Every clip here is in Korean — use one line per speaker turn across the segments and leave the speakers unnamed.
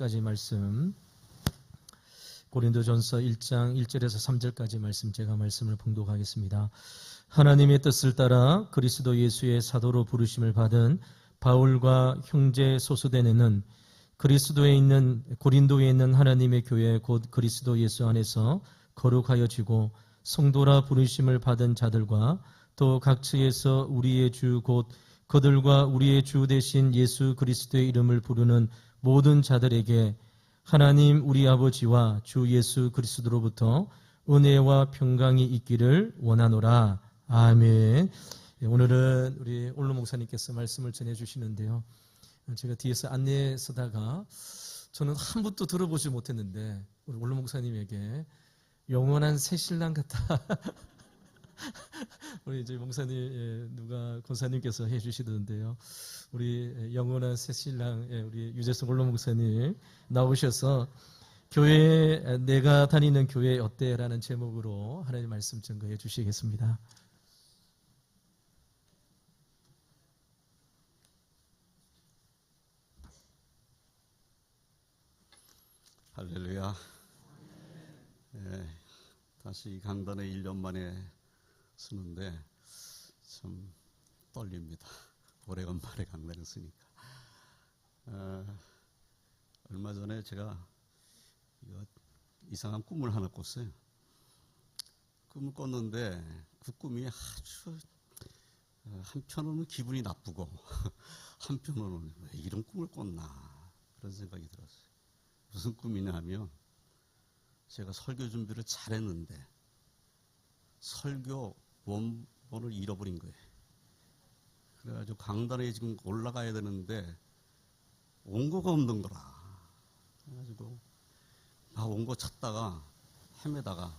3절까지 말씀, 고린도전서 1장 1절에서 3절까지 말씀, 제가 말씀을 봉독하겠습니다. 하나님의 뜻을 따라 그리스도 예수의 사도로 부르심을 받은 바울과 형제 소수대네는 그리스도에 있는 고린도에 있는 하나님의 교회 곧 그리스도 예수 안에서 거룩하여지고 성도라 부르심을 받은 자들과 또 각처에서 우리의 주 곧 그들과 우리의 주 되신 예수 그리스도의 이름을 부르는 모든 자들에게 하나님 우리 아버지와 주 예수 그리스도로부터 은혜와 평강이 있기를 원하노라. 아멘. 오늘은 우리 올로 목사님께서 말씀을 전해주시는데요, 제가 뒤에서 안내에 서다가 저는 한 번도 들어보지 못했는데 우리 올로 목사님에게 영원한 새 신랑 같다 우리 이제 목사님 누가 권사님께서 해주시던데요, 우리 영원한 새 신랑 우리 유재성 올로 목사님 나오셔서 교회, 내가 다니는 교회 어때? 라는 제목으로 하나님 말씀 증거해 주시겠습니다.
할렐루야. 다시 강단에 1년 만에 쓰는데 참 떨립니다. 오래간만에 강단을 쓰니까. 얼마 전에 제가 이상한 꿈을 하나 꿨어요. 꿈을 꿨는데 그 꿈이 아주 한편으로는 기분이 나쁘고 한편으로는 왜 이런 꿈을 꿨나 그런 생각이 들었어요. 무슨 꿈이냐 하면 제가 설교 준비를 잘했는데 설교 원본을 잃어버린 거예요. 그래가지고 강단에 지금 올라가야 되는데 원고가 없는 거라. 그래가지고 막 원고 찾다가 헤매다가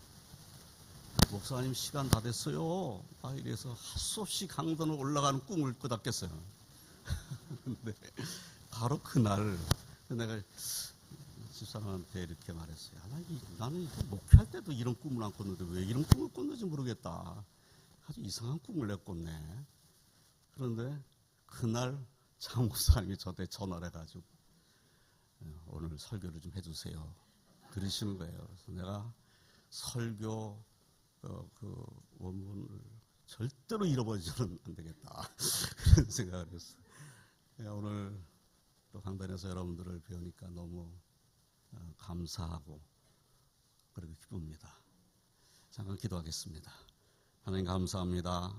목사님 시간 다 됐어요. 막 이래서 할 수 없이 강단을 올라가는 꿈을 끄덕했어요. 근데 바로 그날 내가 집사람한테 이렇게 말했어요. 나는 목회할 때도 이런 꿈을 안 꿨는데 왜 이런 꿈을 꿨는지 모르겠다. 아주 이상한 꿈을 냈꿨네. 그런데 그날 장 목사님이 저한테 전화를 해가지고 오늘 설교를 좀 해주세요 그러시는 거예요. 그래서 내가 설교 그 원문을 절대로 잃어버리지는 안 되겠다 그런 생각을 했어요. 오늘 또 강단에서 여러분들을 배우니까 너무 감사하고 그리고 기쁩니다. 잠깐 기도하겠습니다. 하나님 감사합니다.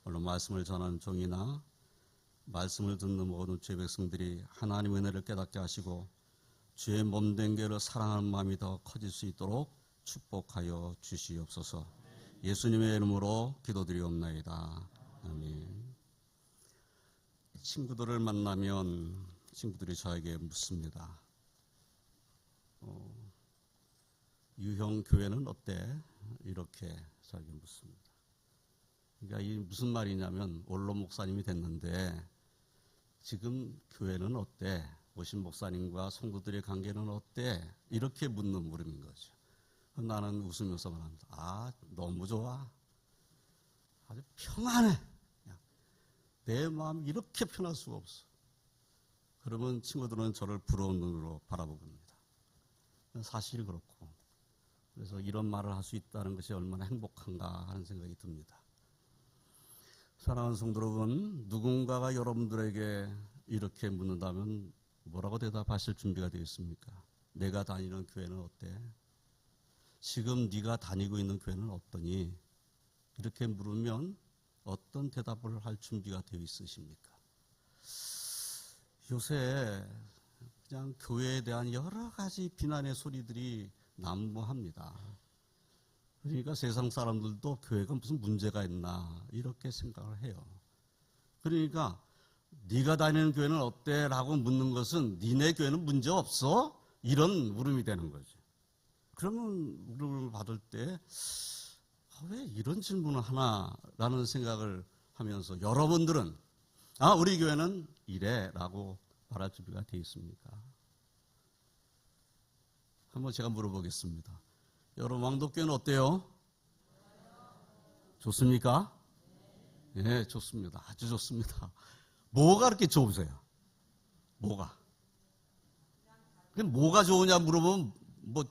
오늘 말씀을 전하는 종이나 말씀을 듣는 모든 주의 백성들이 하나님의 은혜를 깨닫게 하시고 주의 몸된 교회를 사랑하는 마음이 더 커질 수 있도록 축복하여 주시옵소서. 예수님의 이름으로 기도드리옵나이다. 아멘. 친구들을 만나면 친구들이 저에게 묻습니다. 유형 교회는 어때? 이렇게 저에게 묻습니다. 그러니까 이 무슨 말이냐면 올로 목사님이 됐는데 지금 교회는 어때? 오신 목사님과 성도들의 관계는 어때? 이렇게 묻는 물음인 거죠. 나는 웃으면서 말합니다. 너무 좋아. 아주 평안해. 내 마음이 이렇게 편할 수가 없어. 그러면 친구들은 저를 부러운 눈으로 바라봅니다. 사실이 그렇고, 그래서 이런 말을 할 수 있다는 것이 얼마나 행복한가 하는 생각이 듭니다. 사랑하는 성도 여러분, 누군가가 여러분들에게 이렇게 묻는다면 뭐라고 대답하실 준비가 되어 있습니까? 내가 다니는 교회는 어때? 지금 네가 다니고 있는 교회는 어떠니? 이렇게 물으면 어떤 대답을 할 준비가 되어 있으십니까? 요새 그냥 교회에 대한 여러 가지 비난의 소리들이 난무합니다. 그러니까 세상 사람들도 교회가 무슨 문제가 있나 이렇게 생각을 해요. 그러니까 네가 다니는 교회는 어때? 라고 묻는 것은 니네 교회는 문제 없어? 이런 물음이 되는 거죠. 그러면 물음을 받을 때 왜 이런 질문을 하나? 라는 생각을 하면서 여러분들은 우리 교회는 이래 라고 말할 준비가 되어 있습니까? 한번 제가 물어보겠습니다. 여러분 왕도교회는 어때요? 좋습니까? 네, 좋습니다. 아주 좋습니다. 뭐가 그렇게 좋으세요? 뭐가? 그럼 뭐가 좋으냐 물어보면 뭐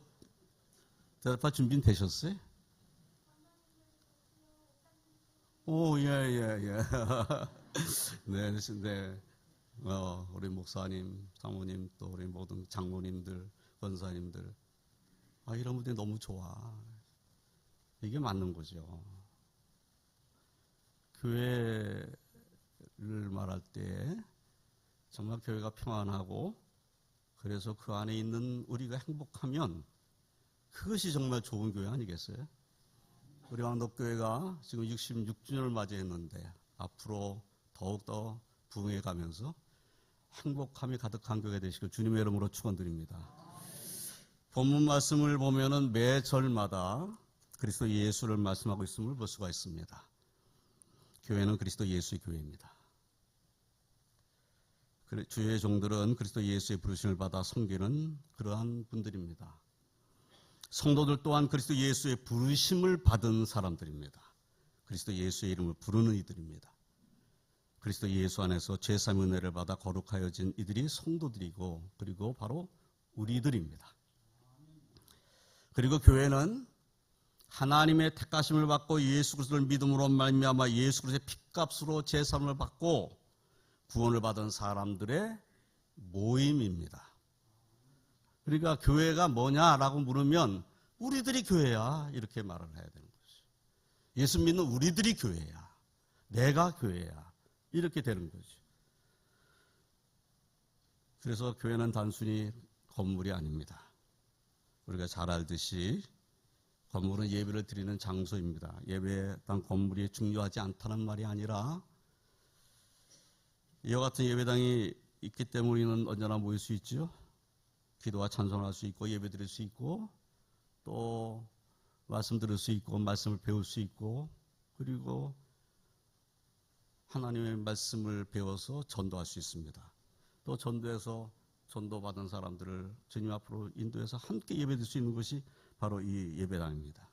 대답할 준비는 되셨어요? 오, 예, 예, 예. 네, 네. 우리 목사님, 사모님, 또 우리 모든 장로님들, 권사님들. 이런 분들이 너무 좋아. 이게 맞는 거죠. 교회를 말할 때 정말 교회가 평안하고 그래서 그 안에 있는 우리가 행복하면 그것이 정말 좋은 교회 아니겠어요? 우리 왕덕교회가 지금 66주년을 맞이했는데 앞으로 더욱더 부흥해 가면서 행복함이 가득한 교회가 되시길 주님의 이름으로 축원드립니다. 본문 말씀을 보면은 매 절마다 그리스도 예수를 말씀하고 있음을 볼 수가 있습니다. 교회는 그리스도 예수의 교회입니다. 주의 종들은 그리스도 예수의 부르심을 받아 섬기는 그러한 분들입니다. 성도들 또한 그리스도 예수의 부르심을 받은 사람들입니다. 그리스도 예수의 이름을 부르는 이들입니다. 그리스도 예수 안에서 죄사함 은혜를 받아 거룩하여진 이들이 성도들이고 그리고 바로 우리들입니다. 그리고 교회는 하나님의 택하심을 받고 예수 그리스도를 믿음으로 말미암아 예수 그리스도의 핏값으로 죄사함을 받고 구원을 받은 사람들의 모임입니다. 그러니까 교회가 뭐냐라고 물으면 우리들이 교회야 이렇게 말을 해야 되는 거죠. 예수 믿는 우리들이 교회야. 내가 교회야. 이렇게 되는 거죠. 그래서 교회는 단순히 건물이 아닙니다. 우리가 잘 알듯이 건물은 예배를 드리는 장소입니다. 예배에 단 건물이 중요하지 않다는 말이 아니라 이와 같은 예배당이 있기 때문에 우리는 언제나 모일 수 있죠. 기도와 찬송할 수 있고 예배 드릴 수 있고 또 말씀 들을 수 있고 말씀을 배울 수 있고 그리고 하나님의 말씀을 배워서 전도할 수 있습니다. 또 전도해서 전도받은 사람들을 주님 앞으로 인도해서 함께 예배 드릴 수 있는 것이 바로 이 예배당입니다.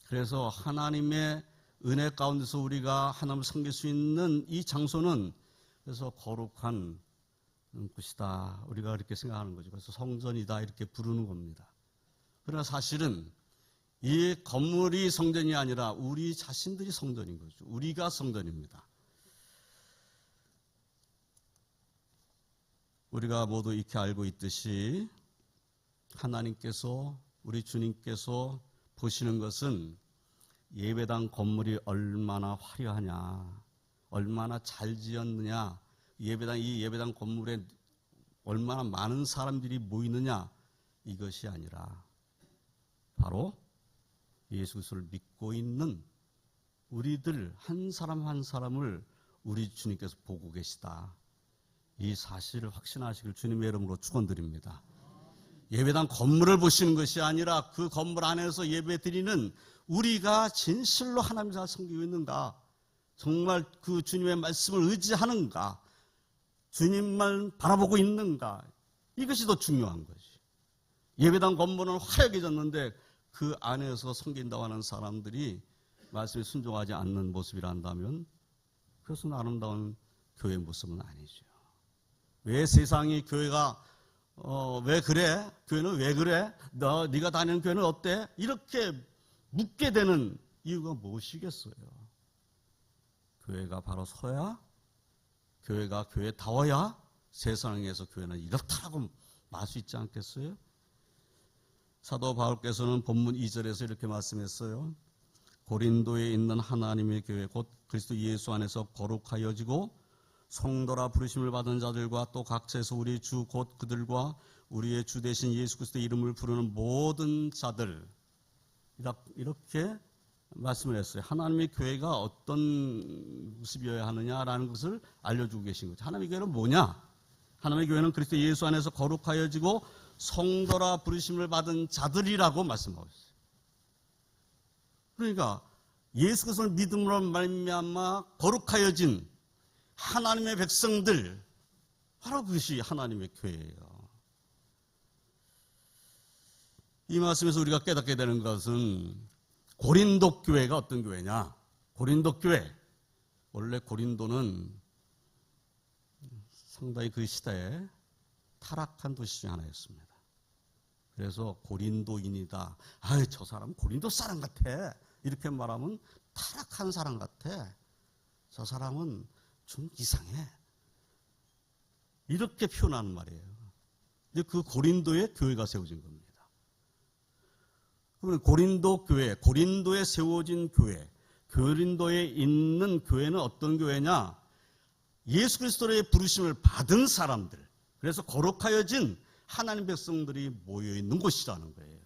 그래서 하나님의 은혜 가운데서 우리가 하나님을 섬길 수 있는 이 장소는 그래서 거룩한 곳이다. 우리가 그렇게 생각하는 거죠. 그래서 성전이다 이렇게 부르는 겁니다. 그러나 사실은 이 건물이 성전이 아니라 우리 자신들이 성전인 거죠. 우리가 성전입니다. 우리가 모두 이렇게 알고 있듯이 하나님께서 우리 주님께서 보시는 것은 예배당 건물이 얼마나 화려하냐, 얼마나 잘 지었느냐, 이 예배당 건물에 얼마나 많은 사람들이 모이느냐 이것이 아니라 바로 예수 그리스도를 믿고 있는 우리들 한 사람 한 사람을 우리 주님께서 보고 계시다. 이 사실을 확신하시길 주님의 이름으로 축원드립니다. 예배당 건물을 보시는 것이 아니라 그 건물 안에서 예배드리는 우리가 진실로 하나님을 잘 섬기고 있는가, 정말 그 주님의 말씀을 의지하는가, 주님만 바라보고 있는가, 이것이 더 중요한 것이. 예배당 건물은 화려해졌는데 그 안에서 섬긴다고 하는 사람들이 말씀에 순종하지 않는 모습이라 한다면 그것은 아름다운 교회의 모습은 아니죠. 왜 세상이 교회가 왜 그래? 교회는 왜 그래? 네가 다니는 교회는 어때? 이렇게 묻게 되는 이유가 무엇이겠어요? 교회가 바로 서야, 교회가 교회다워야 세상에서 교회는 이렇다라고 말 수 있지 않겠어요? 사도 바울께서는 본문 2절에서 이렇게 말씀했어요. 고린도에 있는 하나님의 교회 곧 그리스도 예수 안에서 거룩하여지고 성도라 부르심을 받은 자들과 또 각처에서 우리 주 곧 그들과 우리의 주 대신 예수 그리스도의 이름을 부르는 모든 자들, 이렇게 말씀을 했어요. 하나님의 교회가 어떤 모습이어야 하느냐라는 것을 알려주고 계신 거죠. 하나님의 교회는 뭐냐? 하나님의 교회는 그리스도 예수 안에서 거룩하여지고 성도라 부르심을 받은 자들이라고 말씀하고 있어요. 그러니까 예수 그리스도를 믿음으로 말미암아 거룩하여진 하나님의 백성들, 바로 그것이 하나님의 교회예요. 이 말씀에서 우리가 깨닫게 되는 것은 고린도 교회가 어떤 교회냐? 고린도 교회, 원래 고린도는 상당히 그 시대에 타락한 도시 중 하나였습니다. 그래서 고린도인이다. 저 사람 고린도 사람 같아. 이렇게 말하면 타락한 사람 같아. 저 사람은 좀 이상해. 이렇게 표현하는 말이에요. 근데 그 고린도에 교회가 세워진 겁니다. 그러면 고린도 교회, 고린도에 세워진 교회, 고린도에 있는 교회는 어떤 교회냐? 예수 그리스도의 부르심을 받은 사람들, 그래서 거룩하여진 하나님 백성들이 모여있는 곳이라는 거예요.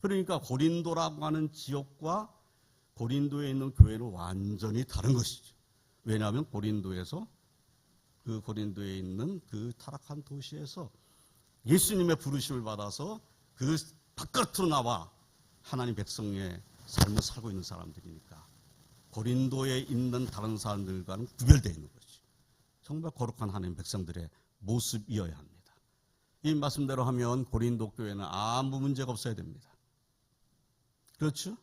그러니까 고린도라고 하는 지역과 고린도에 있는 교회는 완전히 다른 것이죠. 왜냐하면 고린도에서 그 고린도에 있는 그 타락한 도시에서 예수님의 부르심을 받아서 그 바깥으로 나와 하나님 백성의 삶을 살고 있는 사람들이니까 고린도에 있는 다른 사람들과는 구별되어 있는 거죠. 정말 거룩한 하나님 백성들의 모습이어야 합니다. 이 말씀대로 하면 고린도 교회는 아무 문제가 없어야 됩니다. 그렇죠?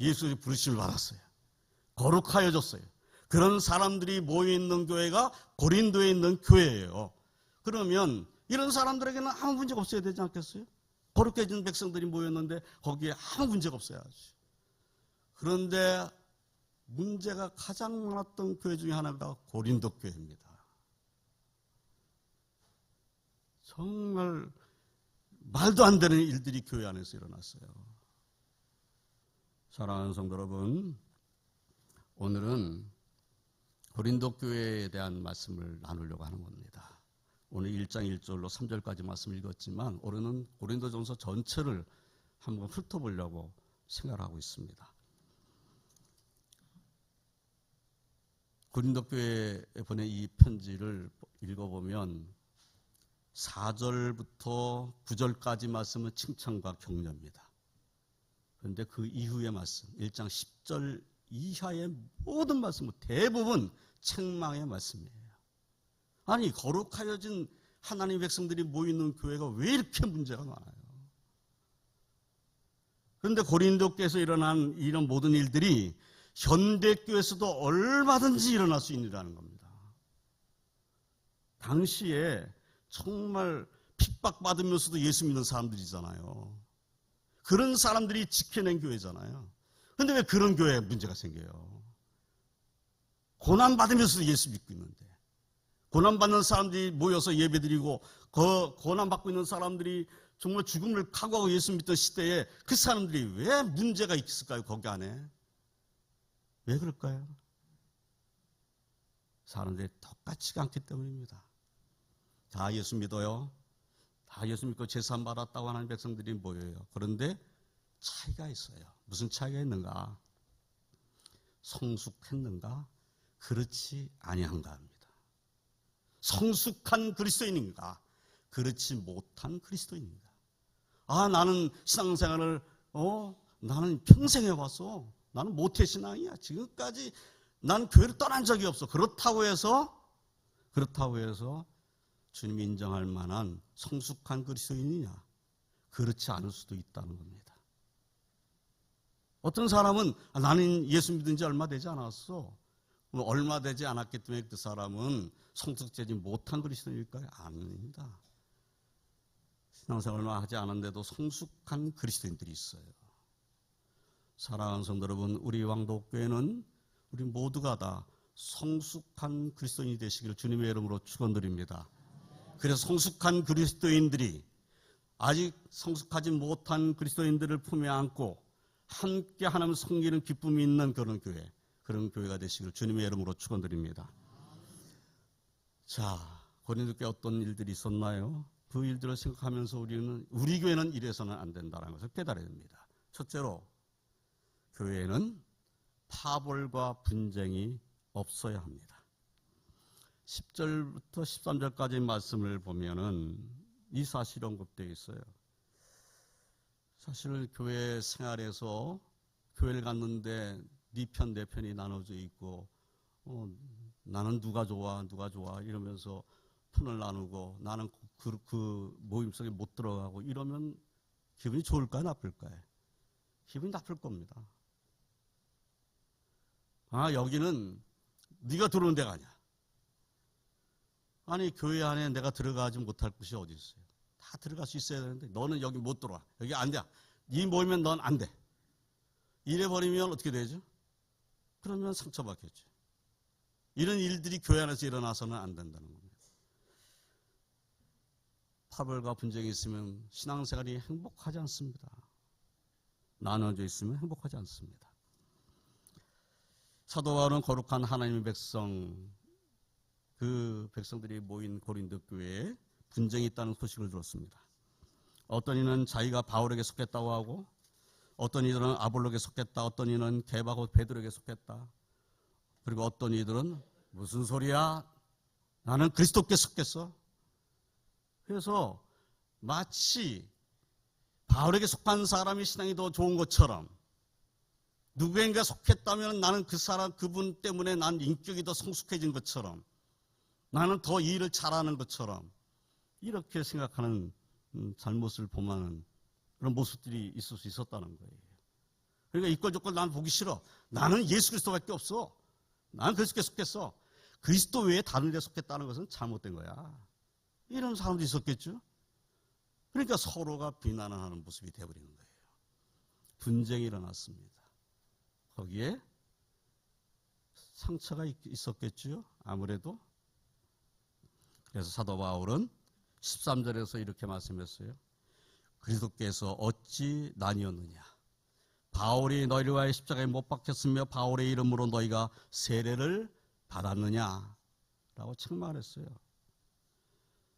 예수의 부르심을 받았어요. 거룩하여졌어요. 그런 사람들이 모여있는 교회가 고린도에 있는 교회예요. 그러면 이런 사람들에게는 아무 문제가 없어야 되지 않겠어요? 거룩해진 백성들이 모였는데 거기에 아무 문제가 없어야지. 그런데 문제가 가장 많았던 교회 중에 하나가 고린도 교회입니다. 정말 말도 안 되는 일들이 교회 안에서 일어났어요. 사랑하는 성도 여러분, 오늘은 고린도 교회에 대한 말씀을 나누려고 하는 겁니다. 오늘 1장 1절로 3절까지 말씀을 읽었지만 올해는 고린도전서 전체를 한번 훑어보려고 생각하고 있습니다. 고린도 교회에 보낸 이 편지를 읽어보면 4절부터 9절까지 말씀은 칭찬과 격려입니다. 그런데 그 이후의 말씀, 1장 10절 이하의 모든 말씀은 대부분 책망의 말씀이에요. 아니, 거룩하여진 하나님 백성들이 모이는 교회가 왜 이렇게 문제가 많아요? 그런데 고린도께서 일어난 이런 모든 일들이 현대교회에서도 얼마든지 일어날 수 있느라는 겁니다. 당시에 정말 핍박받으면서도 예수 믿는 사람들이잖아요. 그런 사람들이 지켜낸 교회잖아요. 그런데 왜 그런 교회에 문제가 생겨요? 고난받으면서도 예수 믿고 있는데, 고난받는 사람들이 모여서 예배드리고 그 고난받고 있는 사람들이 정말 죽음을 각오하고 예수 믿던 시대에 그 사람들이 왜 문제가 있을까요? 거기 안에 왜 그럴까요? 사람들이 똑같지가 않기 때문입니다. 다 예수 믿어요. 다 예수 믿고 제사 받았다고 하는 백성들이 모여요. 그런데 차이가 있어요. 무슨 차이가 있는가? 성숙했는가? 그렇지 아니한가 합니다. 성숙한 그리스도인인가? 그렇지 못한 그리스도인인가? 나는 신앙생활을 나는 평생 해왔어. 나는 모태신앙이야. 지금까지 난 교회를 떠난 적이 없어. 그렇다고 해서 주님이 인정할 만한 성숙한 그리스도인이냐? 그렇지 않을 수도 있다는 겁니다. 어떤 사람은 나는 예수 믿은 지 얼마 되지 않았어. 얼마 되지 않았기 때문에 그 사람은 성숙되지 못한 그리스도인일까요? 아닙니다. 신앙생활 얼마 하지 않았는데도 성숙한 그리스도인들이 있어요. 사랑하는 성도 여러분, 우리 왕도교회는 우리 모두가 다 성숙한 그리스도인이 되시기를 주님의 이름으로 축원드립니다. 그래서 성숙한 그리스도인들이 아직 성숙하지 못한 그리스도인들을 품에 안고 함께 하나님을 섬기는 기쁨이 있는 그런 교회가 되시기를 주님의 이름으로 축원드립니다. 자, 고린도교회 어떤 일들이 있었나요? 그 일들을 생각하면서 우리 교회는 이래서는 안 된다는 것을 깨달아야 됩니다. 첫째로, 교회에는 파벌과 분쟁이 없어야 합니다. 10절부터 13절까지 말씀을 보면은 이 사실이 언급되어 있어요. 사실 교회 생활에서 교회를 갔는데 네 편 내 편이 나눠져 있고 나는 누가 좋아 이러면서 편을 나누고 나는 그 모임 속에 못 들어가고 이러면 기분이 좋을까요? 나쁠까요? 기분이 나쁠 겁니다. 여기는 네가 들어오는 데가 아니야. 아니 교회 안에 내가 들어가지 못할 곳이 어디 있어요? 다 들어갈 수 있어야 되는데 너는 여기 못 들어와. 여기 안 돼. 네 모이면 넌 안 돼. 이래버리면 어떻게 되죠? 그러면 상처받겠죠. 이런 일들이 교회 안에서 일어나서는 안 된다는 겁니다. 파벌과 분쟁이 있으면 신앙생활이 행복하지 않습니다. 나눠져 있으면 행복하지 않습니다. 사도 바울은 거룩한 하나님의 백성, 그 백성들이 모인 고린도 교회에 분쟁이 있다는 소식을 들었습니다. 어떤 이는 자기가 바울에게 속했다고 하고, 어떤 이들은 아볼로에게 속했다, 어떤 이는 게바고 베드로에게 속했다. 그리고 어떤 이들은 무슨 소리야? 나는 그리스도께 속했어. 그래서 마치 바울에게 속한 사람이 신앙이 더 좋은 것처럼, 누구에게 속했다면 나는 그 사람, 그분 때문에 난 인격이 더 성숙해진 것처럼, 나는 더 일을 잘하는 것처럼, 이렇게 생각하는 잘못을 범하는 그런 모습들이 있을 수 있었다는 거예요. 그러니까 이꼴저꼴 나는 보기 싫어. 나는 예수 그리스도밖에 없어. 나는 그리스도께 속했어. 그리스도 외에 다른 데 속했다는 것은 잘못된 거야. 이런 사람도 있었겠죠. 그러니까 서로가 비난을 하는 모습이 되어버리는 거예요. 분쟁이 일어났습니다. 거기에 상처가 있었겠죠. 아무래도. 그래서 사도 바울은 13절에서 이렇게 말씀했어요. 그리스도께서 어찌 나뉘었느냐. 바울이 너희를 위하여 십자가에 못 박혔으며 바울의 이름으로 너희가 세례를 받았느냐 라고 책망했어요.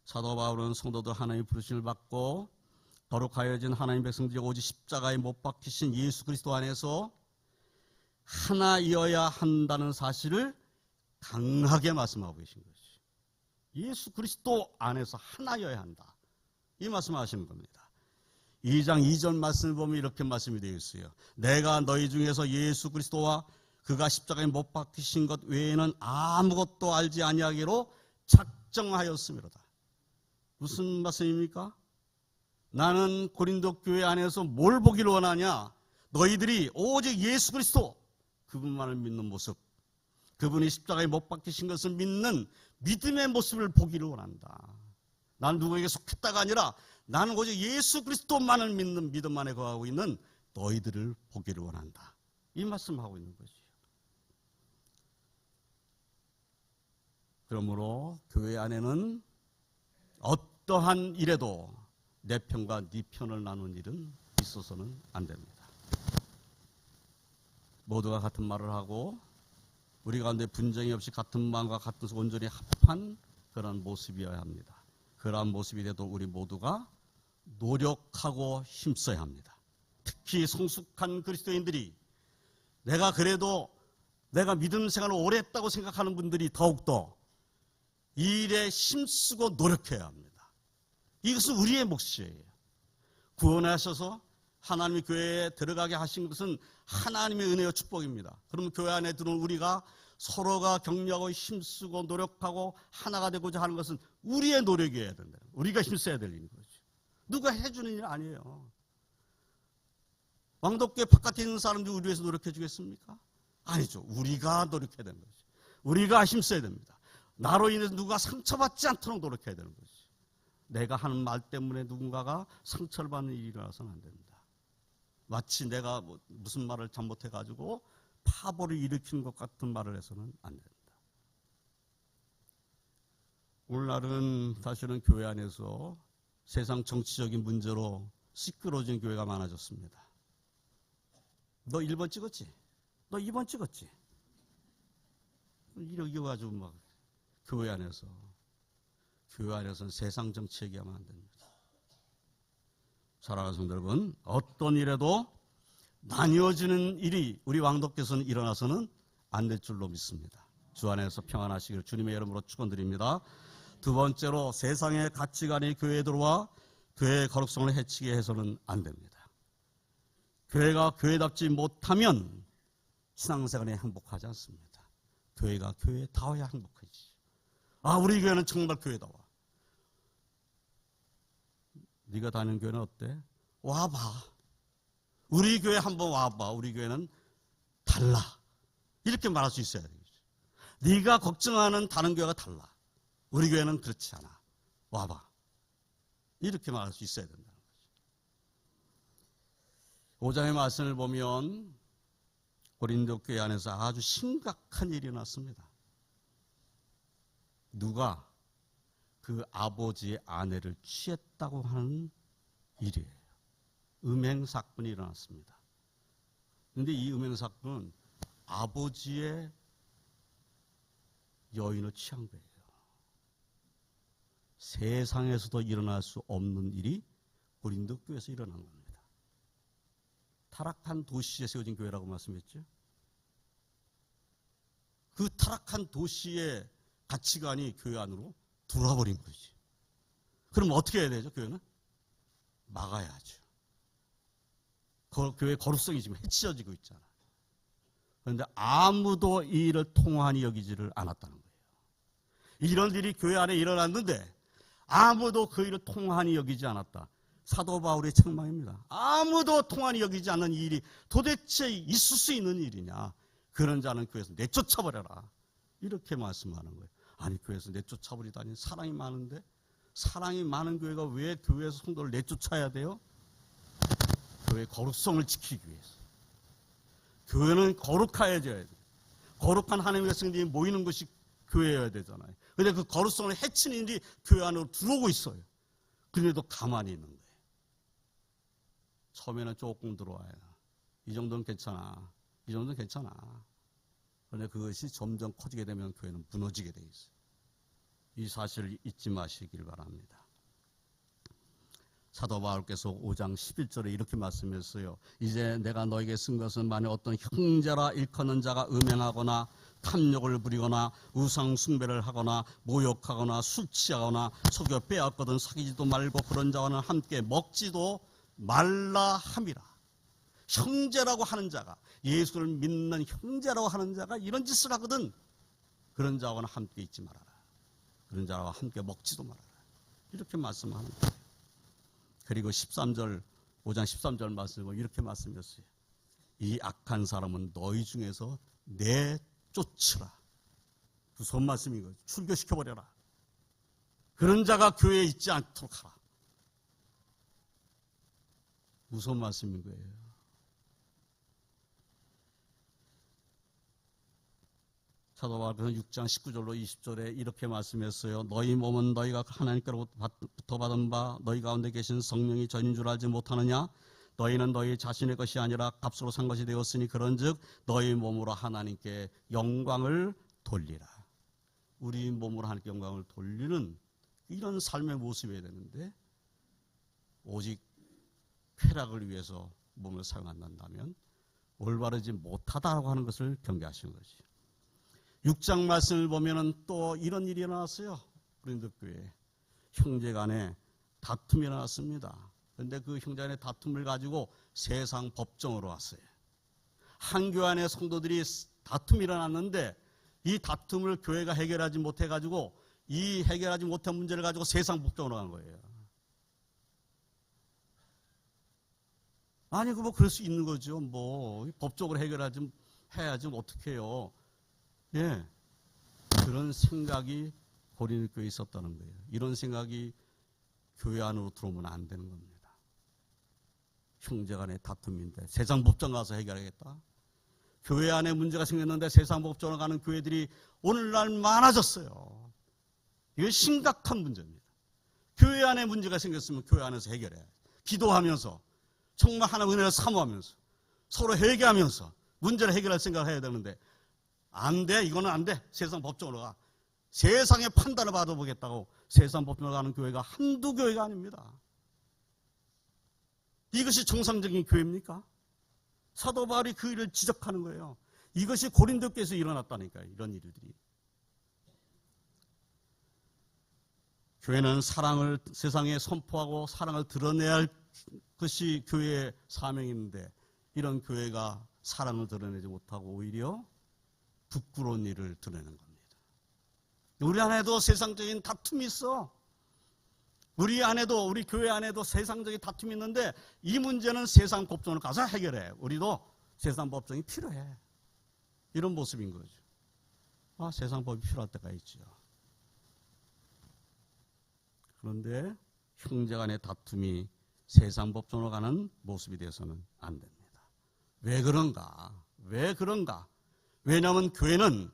사도 바울은 성도들 하나님의 부르심을 받고 거룩하여진 하나님 백성들이 오직 십자가에 못 박히신 예수 그리스도 안에서 하나이어야 한다는 사실을 강하게 말씀하고 계신 것이죠. 예수 그리스도 안에서 하나여야 한다. 이 말씀을 하시는 겁니다. 2장 2절 말씀을 보면 이렇게 말씀이 되어 있어요. 내가 너희 중에서 예수 그리스도와 그가 십자가에 못 박히신 것 외에는 아무것도 알지 아니하기로 작정하였음이로다. 무슨 말씀입니까? 나는 고린도 교회 안에서 뭘 보기를 원하냐? 너희들이 오직 예수 그리스도, 그분만을 믿는 모습, 그분이 십자가에 못 박히신 것을 믿는 믿음의 모습을 보기를 원한다. 난 누구에게 속했다가 아니라 나는 오직 예수 그리스도만을 믿는 믿음 안에 거하고 있는 너희들을 보기를 원한다. 이 말씀하고 있는 것이죠. 그러므로 교회 안에는 어떠한 일에도 내 편과 네 편을 나눈 일은 있어서는 안 됩니다. 모두가 같은 말을 하고 우리 가운데 분쟁이 없이 같은 마음과 같은 온전히 합한 그런 모습이어야 합니다. 그러한 모습이 돼도 우리 모두가 노력하고 힘써야 합니다. 특히 성숙한 그리스도인들이, 내가 그래도 내가 믿음 생활을 오래 했다고 생각하는 분들이 더욱더 이 일에 힘쓰고 노력해야 합니다. 이것은 우리의 몫이에요. 구원하셔서 하나님의 교회에 들어가게 하신 것은 하나님의 은혜와 축복입니다. 그러면 교회 안에 들어온 우리가 서로가 격려하고 힘쓰고 노력하고 하나가 되고자 하는 것은 우리의 노력이어야 된다. 우리가 힘써야 될 일인 거죠. 누가 해주는 일 아니에요. 왕덕교회 바깥에 있는 사람들이 우리 위해서 노력해 주겠습니까? 아니죠. 우리가 노력해야 되는 거죠. 우리가 힘써야 됩니다. 나로 인해서 누가 상처받지 않도록 노력해야 되는 거죠. 내가 하는 말 때문에 누군가가 상처를 받는 일이 일어나서는 안 됩니다. 마치 내가 무슨 말을 잘못해가지고 파벌을 일으키는 것 같은 말을 해서는 안 됩니다. 오늘날은 사실은 교회 안에서 세상 정치적인 문제로 시끄러워진 교회가 많아졌습니다. 너 1번 찍었지? 너 2번 찍었지? 이렇게 가지고 막 교회 안에서는 세상 정치 얘기하면 안 됩니다. 사랑하는 성도 여러분, 어떤 일에도 나뉘어지는 일이 우리 왕덕께서는 일어나서는 안 될 줄로 믿습니다. 주 안에서 평안하시기를 주님의 이름으로 축원드립니다. 두 번째로, 세상의 가치관이 교회에 들어와 교회의 거룩성을 해치게 해서는 안 됩니다. 교회가 교회답지 못하면 신앙생활에 행복하지 않습니다. 교회가 교회다워야 행복하지. 아, 우리 교회는 정말 교회다워. 네가 다니는 교회는 어때? 와봐. 우리 교회 한번 와봐. 우리 교회는 달라. 이렇게 말할 수 있어야 되겠죠. 네가 걱정하는 다른 교회가 달라. 우리 교회는 그렇지 않아. 와봐. 이렇게 말할 수 있어야 된다는 거죠. 5장의 말씀을 보면 고린도 교회 안에서 아주 심각한 일이 났습니다. 누가 그 아버지의 아내를 취했다고 하는 일이에요. 음행사건이 일어났습니다. 그런데 이 음행사건은 아버지의 여인을 취한 거예요. 세상에서도 일어날 수 없는 일이 고린도 교회에서 일어난 겁니다. 타락한 도시에 세워진 교회라고 말씀했죠. 그 타락한 도시의 가치관이 교회 안으로 들어와 버린 거지. 그럼 어떻게 해야 되죠, 교회는? 막아야죠. 교회 거룩성이 지금 해치워지고 있잖아요. 그런데 아무도 이 일을 통한히 여기지를 않았다는 거예요. 이런 일이 교회 안에 일어났는데 아무도 그 일을 통한히 여기지 않았다. 사도 바울의 책망입니다. 아무도 통한히 여기지 않는 이 일이 도대체 있을 수 있는 일이냐. 그런 자는 교회에서 내쫓아버려라. 이렇게 말씀하는 거예요. 아니, 교회에서 내쫓아버리다니. 사랑이 많은데? 사랑이 많은 교회가 왜 교회에서 성도를 내쫓아야 돼요? 교회의 거룩성을 지키기 위해서. 교회는 거룩해져야 돼요. 거룩한 하나님의 성도들이 모이는 것이 교회여야 되잖아요. 그런데 그 거룩성을 해치는 일이 교회 안으로 들어오고 있어요. 그런데도 가만히 있는 거예요. 처음에는 조금 들어와요. 이 정도는 괜찮아. 이 정도는 괜찮아. 그런데 그것이 점점 커지게 되면 교회는 무너지게 돼 있어요. 이 사실을 잊지 마시길 바랍니다. 사도 바울께서 5장 11절에 이렇게 말씀했어요. 이제 내가 너에게 쓴 것은 만일 어떤 형제라 일컫는 자가 음행하거나 탐욕을 부리거나 우상 숭배를 하거나 모욕하거나 술 취하거나 속여 빼앗거든 사귀지도 말고 그런 자와는 함께 먹지도 말라 함이라. 형제라고 하는 자가, 예수를 믿는 형제라고 하는 자가 이런 짓을 하거든 그런 자와는 함께 있지 말아라. 그런 자와 함께 먹지도 말아라. 이렇게 말씀하는 거예요. 그리고 13절, 5장 13절 말씀을 이렇게 말씀했어요. 이 악한 사람은 너희 중에서 내쫓으라. 무서운 말씀인 거죠. 출교시켜버려라. 그런 자가 교회에 있지 않도록 하라. 무서운 말씀인 거예요. 사도 바울은 6장 19절로 20절에 이렇게 말씀했어요. 너희 몸은 너희가 하나님께로부터 받은 바 너희 가운데 계신 성령이 전인 줄 알지 못하느냐? 너희는 너희 자신의 것이 아니라 값으로 산 것이 되었으니 그런즉 너희 몸으로 하나님께 영광을 돌리라. 우리 몸으로 하나님께 영광을 돌리는 이런 삶의 모습이어야 되는데 오직 쾌락을 위해서 몸을 사용한다면 올바르지 못하다고 하는 것을 경계하시는 거지. 6장 말씀을 보면은 또 이런 일이 일어났어요. 고린도 교회 형제 간에 다툼이 일어났습니다. 그런데 그 형제 간의 다툼을 가지고 세상 법정으로 왔어요. 한 교회 안에 성도들이 다툼이 일어났는데 이 다툼을 교회가 해결하지 못해가지고 이 해결하지 못한 문제를 가지고 세상 법정으로 간 거예요. 아니, 뭐 그럴 수 있는 거죠. 뭐 법적으로 해결하지 해야지 어떻게 해요. 예, 그런 생각이 고린도 교회에 있었다는 거예요. 이런 생각이 교회 안으로 들어오면 안 되는 겁니다. 형제 간의 다툼인데 세상 법정 가서 해결하겠다. 교회 안에 문제가 생겼는데 세상 법정으로 가는 교회들이 오늘날 많아졌어요. 이게 심각한 문제입니다. 교회 안에 문제가 생겼으면 교회 안에서 해결해야 돼. 기도하면서 정말 하나님 은혜를 사모하면서 서로 회개하면서 문제를 해결할 생각을 해야 되는데 안 돼. 이거는 안 돼. 세상 법정으로 가. 세상의 판단을 받아보겠다고 세상 법정으로 가는 교회가 한두 교회가 아닙니다. 이것이 정상적인 교회입니까? 사도 바울이 그 일을 지적하는 거예요. 이것이 고린도 교회에서 일어났다니까요. 이런 일들이. 교회는 사랑을 세상에 선포하고 사랑을 드러내야 할 것이 교회의 사명인데 이런 교회가 사랑을 드러내지 못하고 오히려 부끄러운 일을 드러내는 겁니다. 우리 안에도 세상적인 다툼이 있어. 우리 안에도, 우리 교회 안에도 세상적인 다툼이 있는데 이 문제는 세상 법정으로 가서 해결해. 우리도 세상 법정이 필요해. 이런 모습인 거죠. 세상 법이 필요할 때가 있죠. 그런데 형제 간의 다툼이 세상 법정으로 가는 모습이 되어서는 안 됩니다. 왜 그런가? 왜 그런가? 왜냐하면 교회는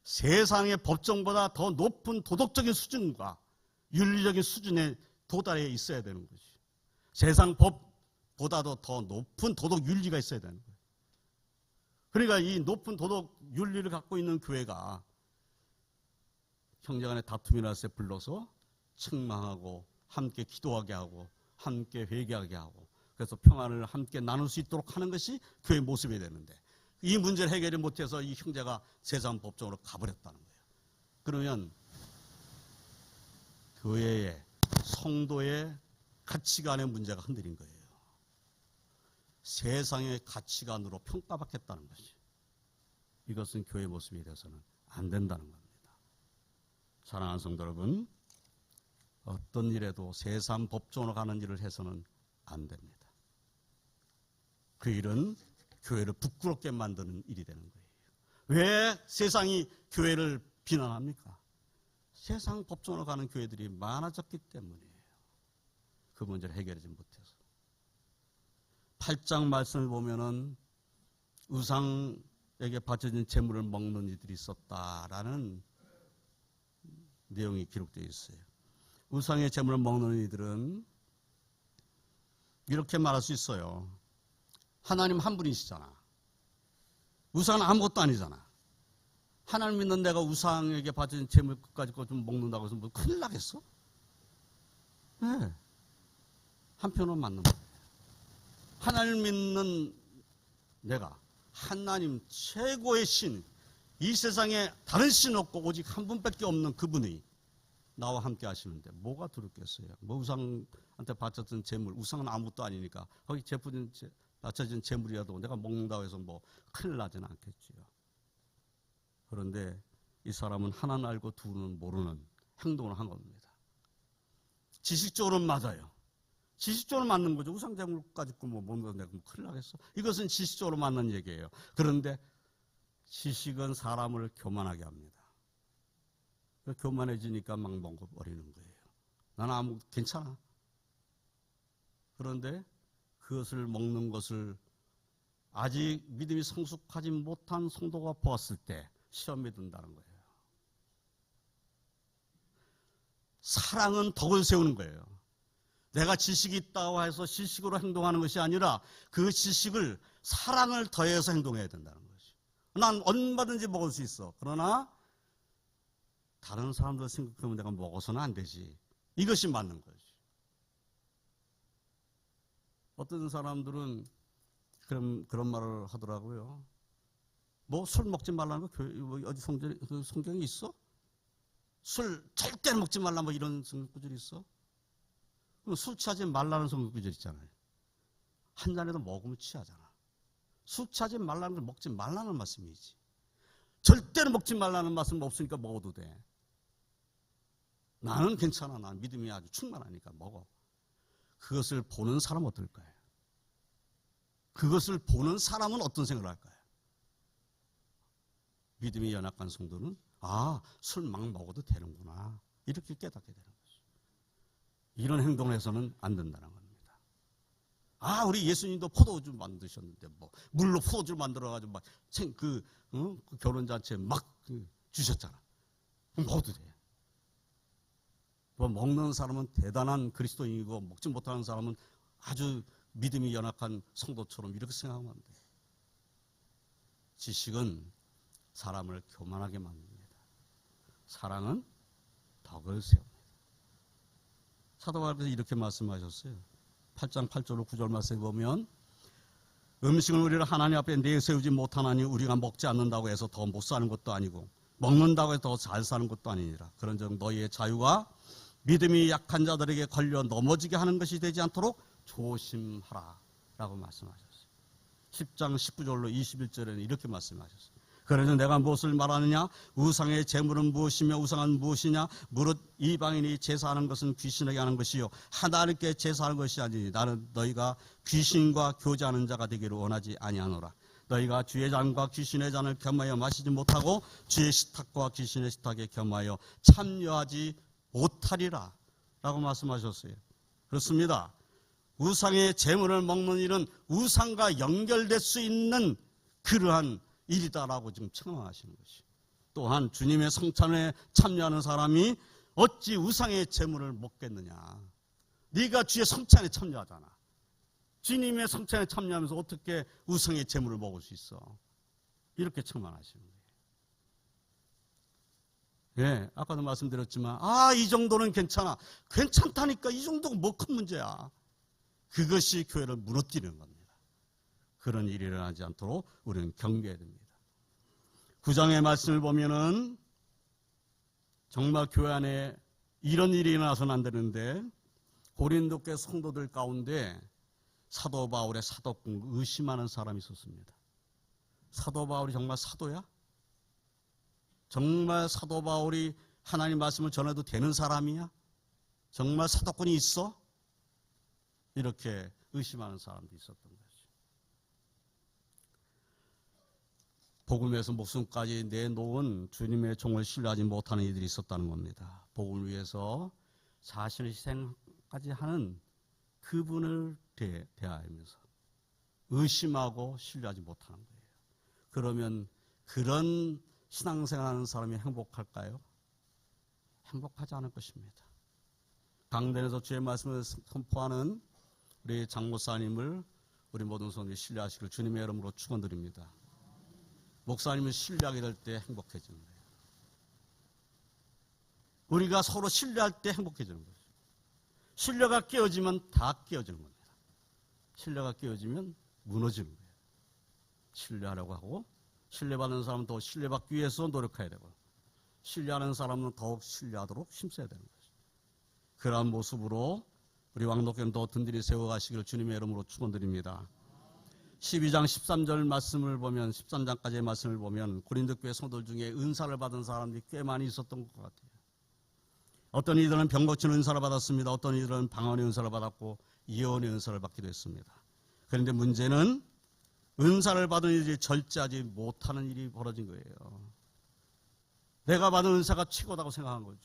세상의 법정보다 더 높은 도덕적인 수준과 윤리적인 수준에 도달해 있어야 되는 거지. 세상 법보다도 더 높은 도덕 윤리가 있어야 되는 거예요. 그러니까 이 높은 도덕 윤리를 갖고 있는 교회가 형제 간의 다툼이 났을 때 불러서 책망하고 함께 기도하게 하고 함께 회개하게 하고 그래서 평안을 함께 나눌 수 있도록 하는 것이 교회의 모습이 되는데 이 문제를 해결을 못해서 이 형제가 세상 법정으로 가버렸다는 거예요. 그러면 교회의 성도의 가치관의 문제가 흔들린 거예요. 세상의 가치관으로 평가받겠다는 것이. 이것은 교회의 모습이 되어서는 안 된다는 겁니다. 사랑하는 성도 여러분, 어떤 일에도 세상 법정으로 가는 일을 해서는 안 됩니다. 그 일은 교회를 부끄럽게 만드는 일이 되는 거예요. 왜 세상이 교회를 비난합니까? 세상 법정으로 가는 교회들이 많아졌기 때문이에요. 그 문제를 해결하지 못해서. 8장 말씀을 보면은 우상에게 바쳐진 재물을 먹는 이들이 있었다라는 내용이 기록되어 있어요. 우상의 재물을 먹는 이들은 이렇게 말할 수 있어요. 하나님 한 분이시잖아. 우상은 아무것도 아니잖아. 하나님 믿는 내가 우상에게 바쳐진 재물 끝까지 좀 먹는다고 해서 뭐 큰일 나겠어? 네. 한편으로 맞는 거예요. 하나님 믿는 내가 하나님 최고의 신, 이 세상에 다른 신 없고 오직 한 분밖에 없는 그분이 나와 함께 하시는데 뭐가 두렵겠어요? 뭐 우상한테 바쳤던 재물, 우상은 아무것도 아니니까 거기 바쳐진 재물이라도 내가 먹는다고 해서 뭐 큰일 나지는 않겠지요. 그런데 이 사람은 하나는 알고 둘은 모르는 행동을 한 겁니다. 지식적으로는 맞아요. 지식적으로 맞는 거죠. 우상 재물까지 뭐 먹는다고 내가 뭐 큰일 나겠어? 이것은 지식적으로 맞는 얘기예요. 그런데 지식은 사람을 교만하게 합니다. 교만해지니까 막 먹어버리는 거예요. 나는 괜찮아. 그런데 그것을 먹는 것을 아직 믿음이 성숙하지 못한 성도가 보았을 때 시험에 든다는 거예요. 사랑은 덕을 세우는 거예요. 내가 지식이 있다고 해서 지식으로 행동하는 것이 아니라 그 지식을 사랑을 더해서 행동해야 된다는 거지. 난 얼마든지 먹을 수 있어. 그러나 다른 사람들 생각하면 내가 먹어서는 안 되지. 이것이 맞는 거지. 어떤 사람들은 그런 말을 하더라고요. 뭐 술 먹지 말라는 거 어디 성경이 있어? 술 절대 먹지 말라 뭐 이런 성경구절이 있어? 술 취하지 말라는 성경구절 있잖아요. 한 잔에도 먹으면 취하잖아. 술 취하지 말라는 걸 먹지 말라는 말씀이지. 절대로 먹지 말라는 말씀 없으니까 먹어도 돼. 나는 괜찮아. 난 믿음이 아주 충만하니까 먹어. 그것을 보는 사람은 어떨까요? 그것을 보는 사람은 어떤 생각을 할까요? 믿음이 연약한 성도는 술 막 먹어도 되는구나. 이렇게 깨닫게 되는 거죠. 이런 행동을 해서는 안 된다는 겁니다. 우리 예수님도 포도주 만드셨는데 뭐 물로 포도주 만들어가지고 막 그 결혼잔치에 막 주셨잖아. 그럼 먹어도 돼. 뭐 먹는 사람은 대단한 그리스도인이고 먹지 못하는 사람은 아주 믿음이 연약한 성도처럼 이렇게 생각하면 안 돼요. 지식은 사람을 교만하게 만듭니다. 사랑은 덕을 세웁니다. 사도 바울께서 이렇게 말씀하셨어요. 8장 8절로 9절 말씀에 보면 음식을 우리를 하나님 앞에 내세우지 못하나니 우리가 먹지 않는다고 해서 더 못 사는 것도 아니고 먹는다고 해서 더 잘 사는 것도 아니니라. 그런즉 너희의 자유가 믿음이 약한 자들에게 걸려 넘어지게 하는 것이 되지 않도록 조심하라 라고 말씀하셨어요. 10장 19절로 21절에는 이렇게 말씀하셨어요. 그래서 내가 무엇을 말하느냐? 우상의 재물은 무엇이며 우상은 무엇이냐? 무릇 이방인이 제사하는 것은 귀신에게 하는 것이요 하나님께 제사하는 것이 아니니 나는 너희가 귀신과 교제하는 자가 되기를 원하지 아니하노라. 너희가 주의 잔과 귀신의 잔을 겸하여 마시지 못하고 주의 식탁과 귀신의 식탁에 겸하여 참여하지 못하리라. 라고 말씀하셨어요. 그렇습니다. 우상의 재물을 먹는 일은 우상과 연결될 수 있는 그러한 일이다라고 지금 청하시는 것이. 또한 주님의 성찬에 참여하는 사람이 어찌 우상의 재물을 먹겠느냐. 네가 주의 성찬에 참여하잖아. 주님의 성찬에 참여하면서 어떻게 우상의 재물을 먹을 수 있어. 이렇게 청만하시는 거예요. 예, 아까도 말씀드렸지만 이 정도는 괜찮아. 괜찮다니까. 이 정도가 뭐 큰 문제야. 그것이 교회를 무너뜨리는 겁니다. 그런 일이 일어나지 않도록 우리는 경계해야 됩니다. 9장의 말씀을 보면은 정말 교회 안에 이런 일이 일어나서는 안 되는데 고린도 교회 성도들 가운데 사도 바울의 사도권 의심하는 사람이 있었습니다. 사도 바울이 정말 사도야? 정말 사도 바울이 하나님 말씀을 전해도 되는 사람이야? 정말 사도권이 있어? 이렇게 의심하는 사람도 있었던 거죠. 복음에서 목숨까지 내놓은 주님의 종을 신뢰하지 못하는 이들이 있었다는 겁니다. 복음을 위해서 자신의 희생까지 하는 그분을 대하면서 의심하고 신뢰하지 못하는 거예요. 그러면 그런 신앙생활하는 사람이 행복할까요? 행복하지 않을 것입니다. 강단에서 주의 말씀을 선포하는 우리 장목사님을 우리 모든 성도들이 신뢰하시길 주님의 이름으로 축원드립니다. 목사님을 신뢰하게 될 때 행복해지는 거예요. 우리가 서로 신뢰할 때 행복해지는 거죠. 신뢰가 깨어지면 다 깨어지는 겁니다. 신뢰가 깨어지면 무너지는 거예요. 신뢰하려고 하고 신뢰받는 사람은 더 신뢰받기 위해서 노력해야 되고 신뢰하는 사람은 더욱 신뢰하도록 힘써야 되는 거죠. 그러한 모습으로 우리 왕독교는 더 든든히 세워가시기를 주님의 이름으로 축원드립니다. 12장 13절 말씀을 보면 13장까지의 말씀을 보면 고린도 교회 성도들 중에 은사를 받은 사람들이 꽤 많이 있었던 것 같아요. 어떤 이들은 병 고치는 은사를 받았습니다. 어떤 이들은 방언의 은사를 받았고 예언의 은사를 받기도 했습니다. 그런데 문제는 은사를 받은 이들이 절제하지 못하는 일이 벌어진 거예요. 내가 받은 은사가 최고다고 생각한 거죠.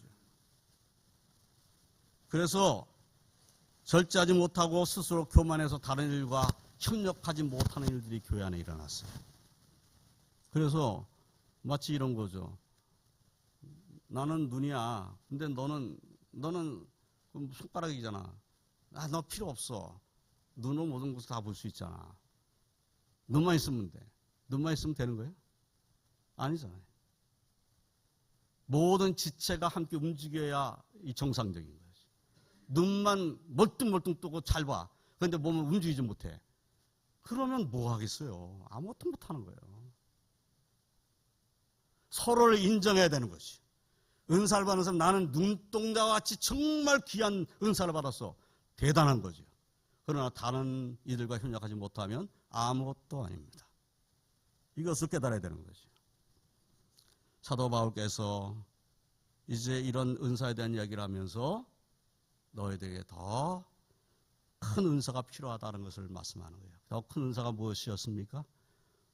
그래서 절제하지 못하고 스스로 교만해서 다른 일과 협력하지 못하는 일들이 교회 안에 일어났어요. 그래서 마치 이런 거죠. 나는 눈이야. 근데 너는 손가락이잖아. 너 필요 없어. 눈으로 모든 것을 다 볼 수 있잖아. 눈만 있으면 돼. 눈만 있으면 되는 거예요? 아니잖아요. 모든 지체가 함께 움직여야 이 정상적인 거예요. 눈만 멀뚱멀뚱 뜨고 잘 봐. 그런데 몸을 움직이지 못해. 그러면 뭐 하겠어요? 아무것도 못하는 거예요. 서로를 인정해야 되는 것이. 은사를 받는 사람, 나는 눈동자와 같이 정말 귀한 은사를 받았어. 대단한 거죠. 그러나 다른 이들과 협력하지 못하면 아무것도 아닙니다. 이것을 깨달아야 되는 거죠. 사도 바울께서 이제 이런 은사에 대한 이야기를 하면서 너희들에게 더 큰 은사가 필요하다는 것을 말씀하는 거예요. 더 큰 은사가 무엇이었습니까?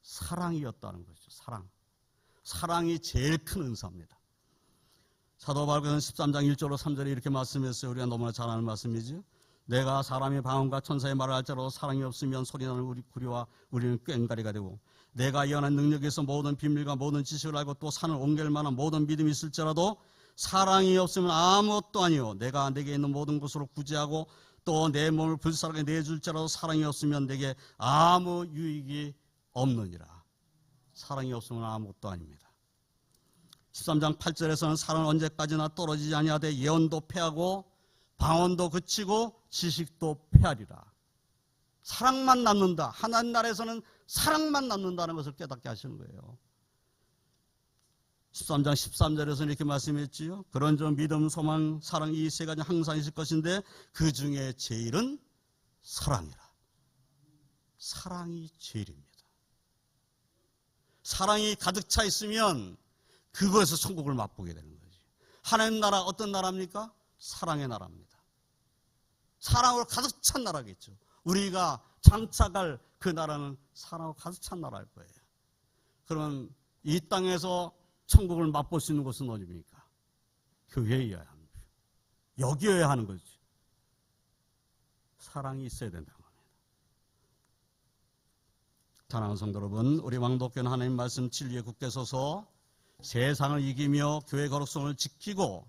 사랑이었다는 것이죠. 사랑. 사랑이 제일 큰 은사입니다. 사도 바울께서는 13장 1절로 3절에 이렇게 말씀했어요. 우리가 너무나 잘 아는 말씀이죠. 내가 사람의 방언과 천사의 말을 할지라도 사랑이 없으면 소리나는 우리 구리와 우리는 꽹가리가 되고 내가 예언한 능력에서 모든 비밀과 모든 지식을 알고 또 산을 옮길 만한 모든 믿음이 있을지라도 사랑이 없으면 아무것도 아니요. 내가 내게 있는 모든 것으로 구제하고 또 내 몸을 불사르게 내줄지라도 사랑이 없으면 내게 아무 유익이 없느니라. 사랑이 없으면 아무것도 아닙니다. 13장 8절에서는 사랑은 언제까지나 떨어지지 아니하되 예언도 패하고 방언도 그치고 지식도 패하리라. 사랑만 남는다. 하나님 나라에서는 사랑만 남는다는 것을 깨닫게 하시는 거예요. 13장 13절에서는 이렇게 말씀했지요. 그런즉 믿음, 소망, 사랑 이 세 가지 항상 있을 것인데 그 중에 제일은 사랑이라. 사랑이 제일입니다. 사랑이 가득 차 있으면 그거에서 천국을 맛보게 되는 거지. 하나님 나라 어떤 나라입니까? 사랑의 나라입니다. 사랑으로 가득 찬 나라겠죠. 우리가 장차갈 그 나라는 사랑으로 가득 찬 나라일 거예요. 그러면 이 땅에서 천국을 맛볼 수 있는 곳은 어디입니까? 교회여야 합니다. 여겨야 하는 거지. 사랑이 있어야 된다는 겁니다. 사랑하는 성도 여러분, 우리 왕독교는 하나님 말씀 진리에 굳게 서서 세상을 이기며 교회 거룩성을 지키고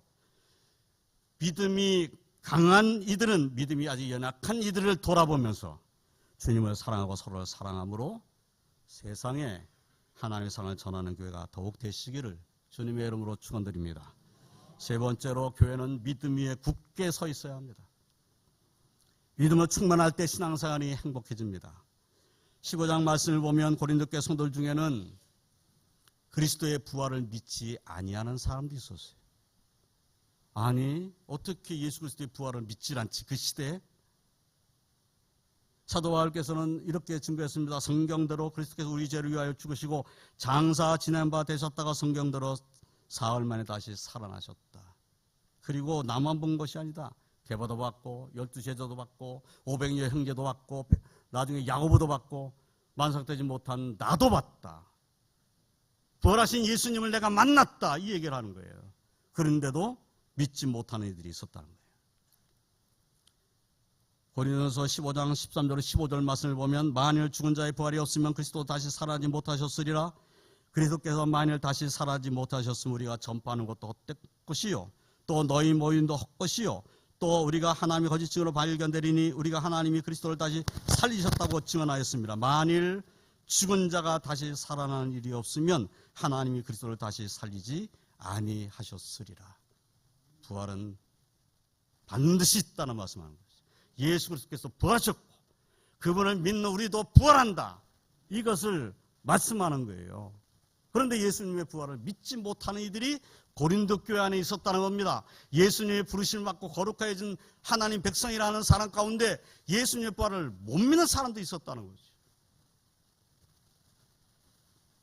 믿음이 강한 이들은 믿음이 아직 연약한 이들을 돌아보면서 주님을 사랑하고 서로를 사랑함으로 세상에 하나님의 사랑을 전하는 교회가 더욱 되시기를 주님의 이름으로 축원드립니다. 세 번째로 교회는 믿음 위에 굳게 서 있어야 합니다. 믿음으로 충만할 때 신앙생활이 행복해집니다. 15장 말씀을 보면 고린도 교회 성도들 중에는 그리스도의 부활을 믿지 아니하는 사람도 있었어요. 아니, 어떻게 예수 그리스도의 부활을 믿질 않지? 그 시대에 사도 바울께서는 이렇게 증거했습니다. 성경대로 그리스도께서 우리 죄를 위하여 죽으시고 장사 지낸 바 되셨다가 성경대로 사흘 만에 다시 살아나셨다. 그리고 나만 본 것이 아니다. 계보도 받고 12제자도 받고 500여 형제도 받고 나중에 야고보도 받고 만삭되지 못한 나도 받다. 부활하신 예수님을 내가 만났다. 이 얘기를 하는 거예요. 그런데도 믿지 못하는 이들이 있었다는 거예요. 고린도서 15장 13절 15절 말씀을 보면 만일 죽은 자의 부활이 없으면 그리스도 다시 살아나지 못하셨으리라. 그리스도께서 만일 다시 살아나지 못하셨으면 우리가 전파하는 것도 헛될 것이요 또 너희 모임도 헛것이요 또 우리가 하나님의 거짓 증언으로 발견되리니 우리가 하나님이 그리스도를 다시 살리셨다고 증언하였습니다. 만일 죽은 자가 다시 살아나는 일이 없으면 하나님이 그리스도를 다시 살리지 아니하셨으리라. 부활은 반드시 있다는 말씀하는 거죠. 예수 그리스도께서 부활하셨고 그분을 믿는 우리도 부활한다. 이것을 말씀하는 거예요. 그런데 예수님의 부활을 믿지 못하는 이들이 고린도 교회 안에 있었다는 겁니다. 예수님의 부르심을 받고 거룩해진 하나님 백성이라는 사람 가운데 예수님의 부활을 못 믿는 사람도 있었다는 거죠.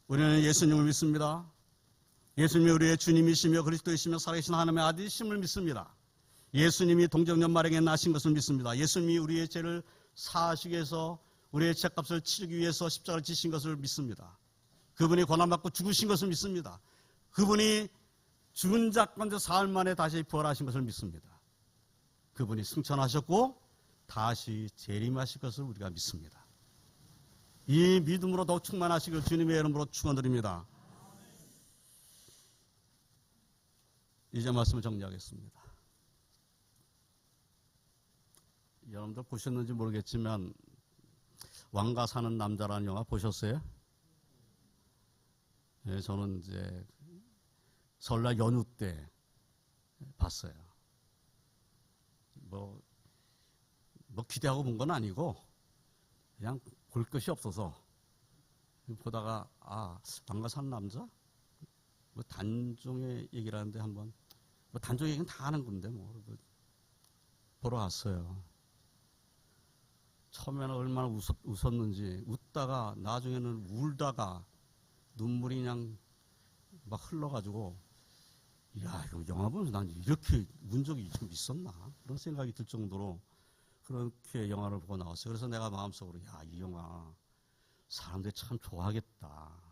우리는 예수님을 믿습니다. 예수님이 우리의 주님이시며 그리스도이시며 살아계신 하나님의 아들이심을 믿습니다. 예수님이 동정년 말행에 나신 것을 믿습니다. 예수님이 우리의 죄를 사하시기 위해서 우리의 죄값을 치르기 위해서 십자가를 지신 것을 믿습니다. 그분이 고난받고 죽으신 것을 믿습니다. 그분이 죽은 자 가운데 사흘 만에 다시 부활하신 것을 믿습니다. 그분이 승천하셨고 다시 재림하실 것을 우리가 믿습니다. 이 믿음으로 더욱 충만하시길 주님의 이름으로 축원드립니다. 이제 말씀을 정리하겠습니다. 여러분들 보셨는지 모르겠지만 왕가 사는 남자라는 영화 보셨어요? 네, 저는 이제 설날 연휴 때 봤어요. 뭐 기대하고 본 건 아니고 그냥 볼 것이 없어서 보다가 왕가 사는 남자? 뭐 단종의 얘기를 하는데 한번 뭐 단종 얘기는 다 아는 건데 보러 갔어요. 처음에는 얼마나 웃었는지 웃다가 나중에는 울다가 눈물이 그냥 막 흘러가지고 야 이거 영화 보면서 난 이렇게 운 적이 좀 있었나 그런 생각이 들 정도로 그렇게 영화를 보고 나왔어요. 그래서 내가 마음속으로 야 이 영화 사람들이 참 좋아하겠다.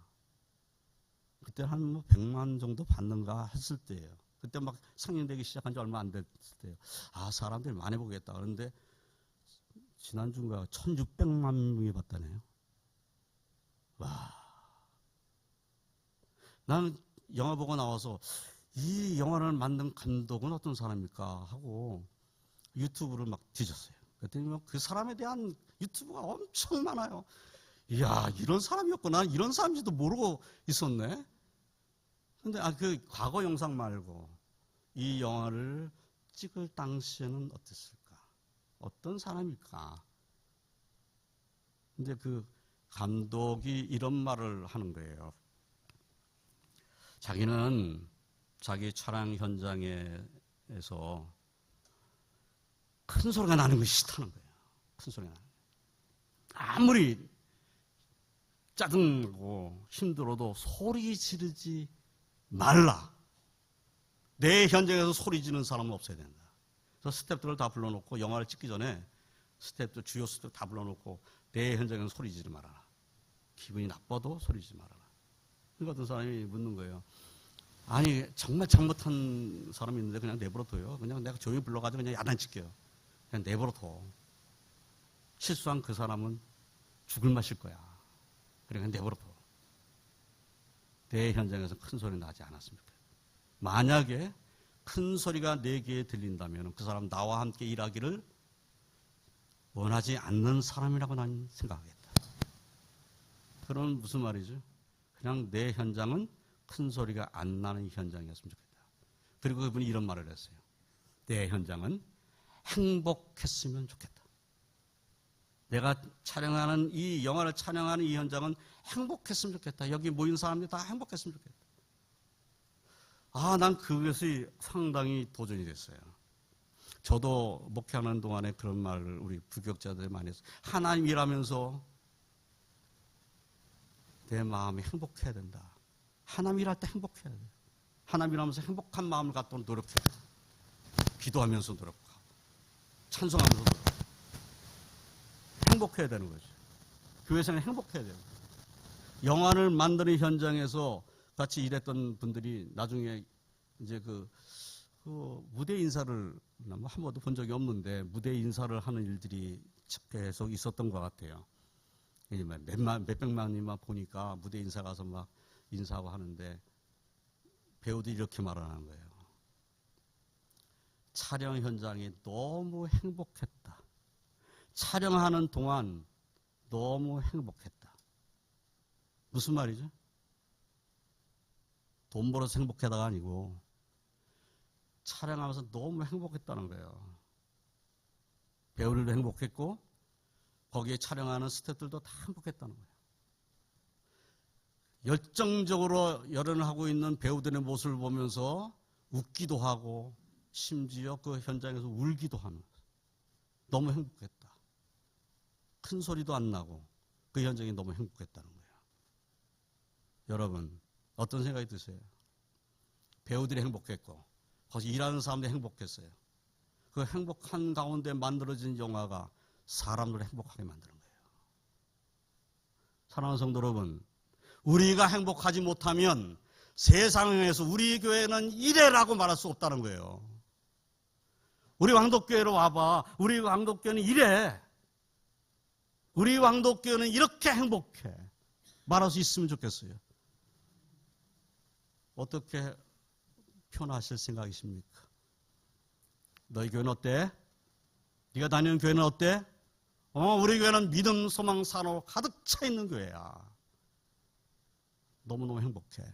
그때 한 뭐 100만 정도 받는가 했을 때예요. 그때 막 상영되기 시작한 지 얼마 안 됐을 때예요. 사람들이 많이 보겠다. 그런데 지난주인가 1600만 명이 봤다네요. 와. 나는 영화 보고 나와서 이 영화를 만든 감독은 어떤 사람일까 하고 유튜브를 막 뒤졌어요. 그랬더니 그 사람에 대한 유튜브가 엄청 많아요. 이야, 이런 사람이었구나. 이런 사람인지도 모르고 있었네. 근데 그 과거 영상 말고 이 영화를 찍을 당시에는 어땠을까? 어떤 사람일까? 근데 그 감독이 이런 말을 하는 거예요. 자기는 자기 촬영 현장에서 큰 소리가 나는 것이 싫다는 거예요. 큰 소리가 나는 거예요. 아무리 짜증나고 힘들어도 소리 지르지 말라. 내 현장에서 소리 지르는 사람은 없어야 된다. 그래서 스태프들을 다 불러놓고 영화를 찍기 전에 스태프들, 주요 스태프 다 불러놓고 내 현장에서 소리 지르지 말아라. 기분이 나빠도 소리 지르지 말아라. 그러니까 어떤 사람이 묻는 거예요. 아니 정말 잘못한 사람이 있는데 그냥 내버려둬요. 그냥 내가 조용히 불러가지고 그냥 야단칠게요. 그냥 내버려둬. 실수한 그 사람은 죽을 맛일 거야. 그냥 내버려둬. 내 현장에서 큰 소리 나지 않았으면 좋겠다. 만약에 큰 소리가 내 귀에 들린다면 그 사람 나와 함께 일하기를 원하지 않는 사람이라고 난 생각하겠다. 그럼 무슨 말이죠? 그냥 내 현장은 큰 소리가 안 나는 현장이었으면 좋겠다. 그리고 그분이 이런 말을 했어요. 내 현장은 행복했으면 좋겠다. 내가 촬영하는 이 영화를 촬영하는 이 현장은 행복했으면 좋겠다. 여기 모인 사람들이 다 행복했으면 좋겠다. 난 그것이 상당히 도전이 됐어요. 저도 목회하는 동안에 그런 말을 우리 부교육자들이 많이 했어요. 하나님 일하면서 내 마음이 행복해야 된다. 하나님 일할 때 행복해야 돼. 하나님 일하면서 행복한 마음을 갖도록 노력해야 돼. 기도하면서 노력하고 찬송하면서 노력하고 행복해야 되는 거죠. 교회생활 행복해야 돼요. 영화를 만드는 현장에서 같이 일했던 분들이 나중에 이제 그 무대 인사를 한 번도 본 적이 없는데 무대 인사를 하는 일들이 계속 있었던 것 같아요. 몇백만이만 보니까 무대 인사 가서 막 인사하고 하는데 배우들이 이렇게 말을 하는 거예요. 촬영 현장이 너무 행복했다. 촬영하는 동안 너무 행복했다. 무슨 말이죠? 돈 벌어서 행복하다가 아니고 촬영하면서 너무 행복했다는 거예요. 배우들도 행복했고 거기에 촬영하는 스태프들도 다 행복했다는 거예요. 열정적으로 열연을 하고 있는 배우들의 모습을 보면서 웃기도 하고 심지어 그 현장에서 울기도 하는 거예요. 너무 행복했다. 큰 소리도 안 나고 그 현장이 너무 행복했다는 거예요. 여러분 어떤 생각이 드세요? 배우들이 행복했고 거기 일하는 사람들이 행복했어요. 그 행복한 가운데 만들어진 영화가 사람들을 행복하게 만드는 거예요. 사랑하는 성도 여러분, 우리가 행복하지 못하면 세상에서 우리 교회는 이래라고 말할 수 없다는 거예요. 우리 왕독교회로 와봐. 우리 왕독교회는 이래. 우리 왕독교회는 이렇게 행복해. 말할 수 있으면 좋겠어요. 어떻게 표현하실 생각이십니까? 너희 교회는 어때? 네가 다니는 교회는 어때? 우리 교회는 믿음, 소망, 사랑으로 가득 차 있는 교회야. 너무너무 행복해.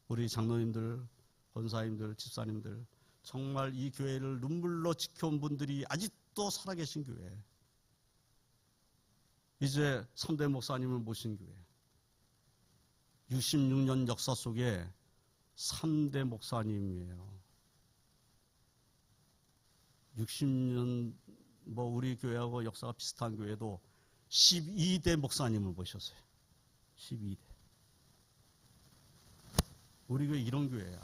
우리 장로님들, 권사님들, 집사님들 정말 이 교회를 눈물로 지켜온 분들이 아직도 살아계신 교회. 이제 3대 목사님을 모신 교회. 66년 역사 속에 3대 목사님이에요. 60년 우리 교회하고 역사가 비슷한 교회도 12대 목사님을 모셨어요. 12대. 우리 교회 이런 교회야.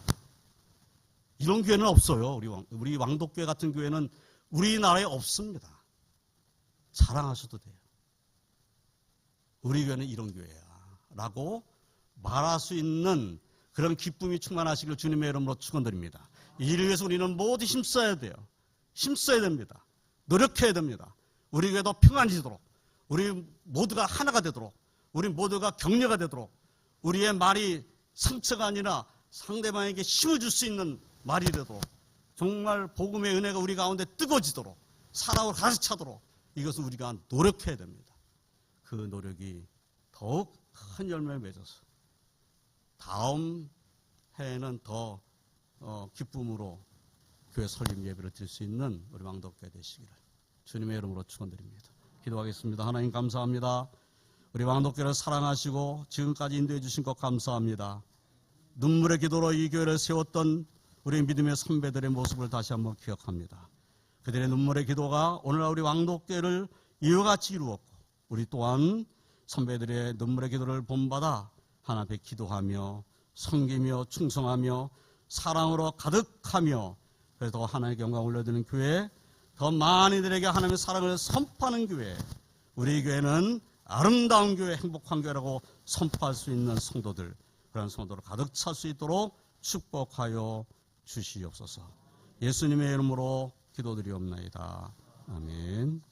이런 교회는 없어요. 우리 왕독교회 같은 교회는 우리나라에 없습니다. 자랑하셔도 돼요. 우리 교회는 이런 교회야. 라고 말할 수 있는 그런 기쁨이 충만하시길 주님의 이름으로 축원드립니다. 이를 위해서 우리는 모두 힘써야 돼요. 힘써야 됩니다. 노력해야 됩니다. 우리 교회도 평안해지도록, 우리 모두가 하나가 되도록, 우리 모두가 격려가 되도록, 우리의 말이 상처가 아니라 상대방에게 힘을 줄 수 있는 말이 되도록, 정말 복음의 은혜가 우리 가운데 뜨거워지도록, 사랑으로 가득 차도록 이것을 우리가 노력해야 됩니다. 그 노력이 더욱 큰 열매를 맺어서 다음 해에는 더 기쁨으로 교회 설립 예배를 드릴 수 있는 우리 왕독교회 되시기를 주님의 이름으로 축원드립니다. 기도하겠습니다. 하나님 감사합니다. 우리 왕독교회를 사랑하시고 지금까지 인도해 주신 것 감사합니다. 눈물의 기도로 이 교회를 세웠던 우리 믿음의 선배들의 모습을 다시 한번 기억합니다. 그들의 눈물의 기도가 오늘날 우리 왕독교회를 이와 같이 이루었고 우리 또한 선배들의 눈물의 기도를 본받아 하나님 앞에 기도하며 섬기며 충성하며 사랑으로 가득하며 그래서 하나님께 영광을 올려드리는 교회, 더 많은 이들에게 하나님의 사랑을 선포하는 교회, 우리 교회는 아름다운 교회, 행복한 교회라고 선포할 수 있는 성도들, 그런 성도로 가득 찰 수 있도록 축복하여 주시옵소서. 예수님의 이름으로 기도드리옵나이다. 아멘.